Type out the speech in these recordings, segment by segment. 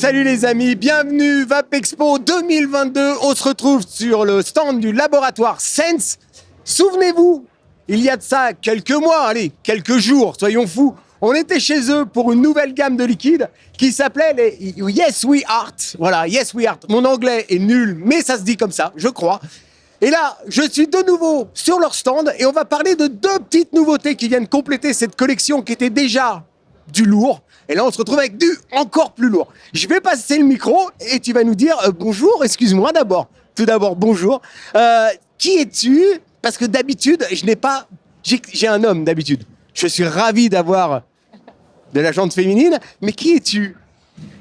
Salut les amis, bienvenue Vapexpo 2022. On se retrouve sur le stand du laboratoire Sense. Souvenez-vous, il y a de ça quelques mois, quelques jours, soyons fous. On était chez eux pour une nouvelle gamme de liquides qui s'appelait les Yes We Art. Voilà, Yes We Art. Mon anglais est nul, mais ça se dit comme ça, je crois. Et là, je suis de nouveau sur leur stand et on va parler de deux petites nouveautés qui viennent compléter cette collection qui était déjà du lourd. Et là, on se retrouve avec du encore plus lourd. Je vais passer le micro et tu vas nous dire bonjour, excuse-moi d'abord. Tout d'abord, bonjour. Qui es-tu? Parce que d'habitude, j'ai un homme d'habitude. Je suis ravi d'avoir de la jante féminine, mais qui es-tu?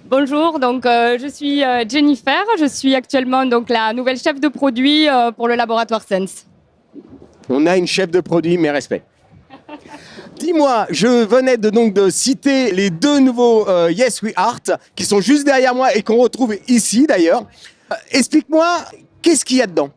Bonjour, donc je suis Jennifer, je suis actuellement donc la nouvelle chef de produit pour le laboratoire Sense. On a une chef de produit, mes respects. Dis-moi, je venais de citer les deux nouveaux Yes We Art qui sont juste derrière moi et qu'on retrouve ici d'ailleurs. Explique-moi, qu'est-ce qu'il y a dedans?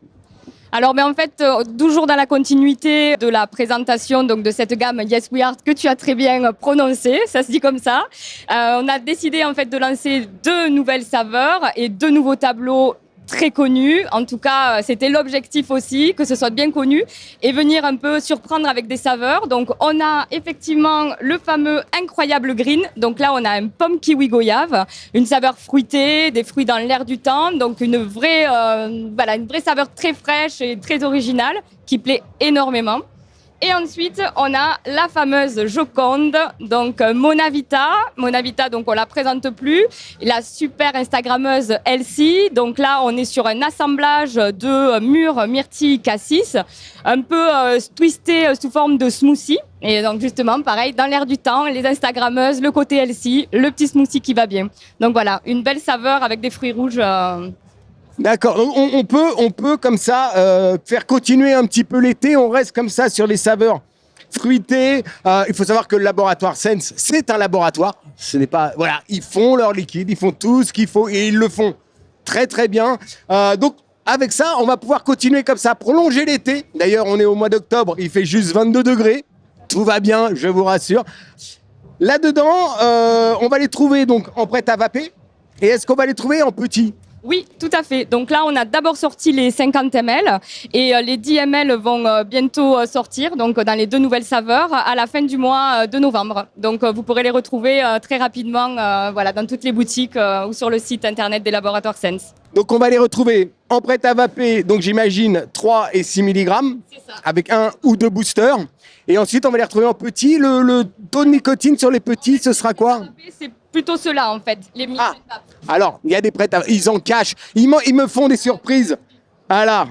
Alors, en fait, toujours dans la continuité de la présentation donc, de cette gamme Yes We Art que tu as très bien prononcée, ça se dit comme ça, on a décidé en fait de lancer deux nouvelles saveurs et deux nouveaux tableaux très connus. En tout cas, c'était l'objectif aussi, que ce soit bien connu et venir un peu surprendre avec des saveurs. Donc, on a effectivement le fameux incroyable green. Donc là, on a un pomme kiwi goyave, une saveur fruitée, des fruits dans l'air du temps. Donc, une vraie saveur très fraîche et très originale qui plaît énormément. Et ensuite, on a la fameuse Joconde, donc Monavita. Monavita, donc on la présente plus. La super Instagrammeuse Elsie. Donc là, on est sur un assemblage de mûres, myrtilles, cassis, un peu twisté sous forme de smoothie. Et donc justement, pareil, dans l'air du temps, les Instagrammeuses, le côté Elsie, le petit smoothie qui va bien. Donc voilà, une belle saveur avec des fruits rouges. D'accord, donc on peut comme ça faire continuer un petit peu l'été, on reste comme ça sur les saveurs fruitées. Il faut savoir que le laboratoire Sense, c'est un laboratoire, ce n'est pas... Voilà, ils font leur liquide, ils font tout ce qu'il faut et ils le font très très bien. Donc avec ça, on va pouvoir continuer comme ça, prolonger l'été. D'ailleurs, on est au mois d'octobre, il fait juste 22 degrés, tout va bien, je vous rassure. Là-dedans, on va les trouver donc en prêt à vaper et est-ce qu'on va les trouver en petit ? Oui, tout à fait. Donc là, on a d'abord sorti les 50 ml et les 10 ml vont bientôt sortir donc dans les deux nouvelles saveurs à la fin du mois de novembre. Donc vous pourrez les retrouver très rapidement dans toutes les boutiques ou sur le site internet des laboratoires Sense. Donc on va les retrouver en prêt à vaper, donc j'imagine 3 et 6 mg avec un ou deux boosters. Et ensuite, on va les retrouver en petits. Le taux de nicotine sur les petits, ce sera quoi? C'est plutôt ceux-là, en fait, les mini. Alors, il y a des prêts à... Ils en cachent. Ils me font des surprises. Voilà.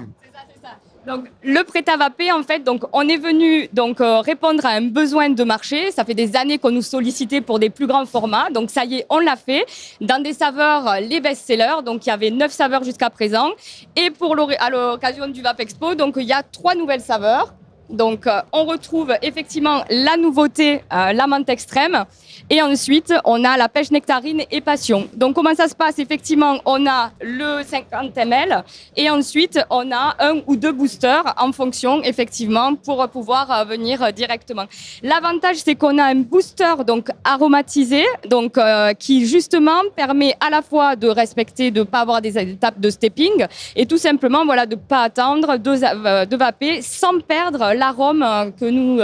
C'est ça. Donc, le prêt à vaper, en fait, donc, on est venu répondre à un besoin de marché. Ça fait des années qu'on nous sollicitait pour des plus grands formats. Donc, ça y est, on l'a fait. Dans des saveurs, les best-sellers. Donc, il y avait 9 saveurs jusqu'à présent. Et à l'occasion du Vapexpo, donc, il y a 3 nouvelles saveurs. Donc, on retrouve effectivement la nouveauté, la menthe extrême. Et ensuite, on a la pêche nectarine et passion. Donc, comment ça se passe? Effectivement, on a le 50 ml et ensuite, on a un ou deux boosters en fonction, effectivement, pour pouvoir venir directement. L'avantage, c'est qu'on a un booster donc aromatisé, donc qui justement permet à la fois de respecter, de ne pas avoir des étapes de stepping et tout simplement, de ne pas attendre de vaper sans perdre l'arôme que nous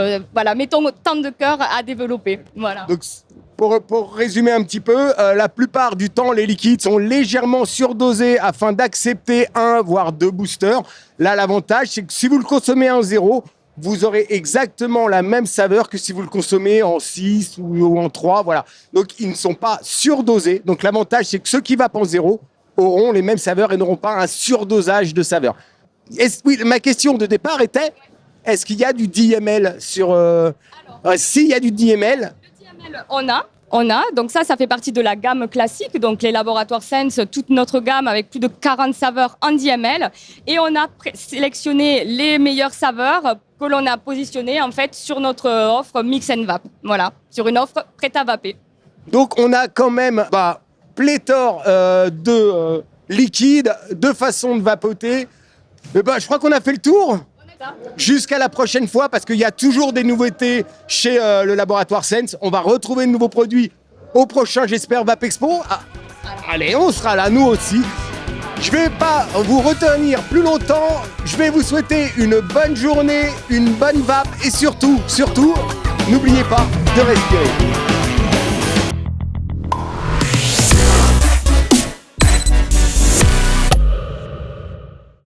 mettons tant de cœur à développer. Voilà. Donc, pour résumer un petit peu, la plupart du temps, les liquides sont légèrement surdosés afin d'accepter 1 voire 2 boosters. Là, l'avantage, c'est que si vous le consommez en 0, vous aurez exactement la même saveur que si vous le consommez en 6 ou en 3. Voilà. Donc, ils ne sont pas surdosés. Donc, l'avantage, c'est que ceux qui vapent en 0 auront les mêmes saveurs et n'auront pas un surdosage de saveurs. Oui, ma question de départ était, est-ce qu'il y a du 10 ml sur... s'il y a du 10 ml... On a, donc ça fait partie de la gamme classique, donc les laboratoires Sense, toute notre gamme avec plus de 40 saveurs en 10 ml. Et on a sélectionné les meilleures saveurs que l'on a positionnées en fait sur notre offre Mix & Vape. Voilà, sur une offre prête à vaper. Donc on a quand même pléthore de liquides, de façons de vapoter. Je crois qu'on a fait le tour. Jusqu'à la prochaine fois, parce qu'il y a toujours des nouveautés chez le laboratoire Sense. On va retrouver de nouveaux produits au prochain, j'espère, Vapexpo. Allez, on sera là, nous aussi. Je vais pas vous retenir plus longtemps. Je vais vous souhaiter une bonne journée, une bonne vape et surtout, n'oubliez pas de respirer.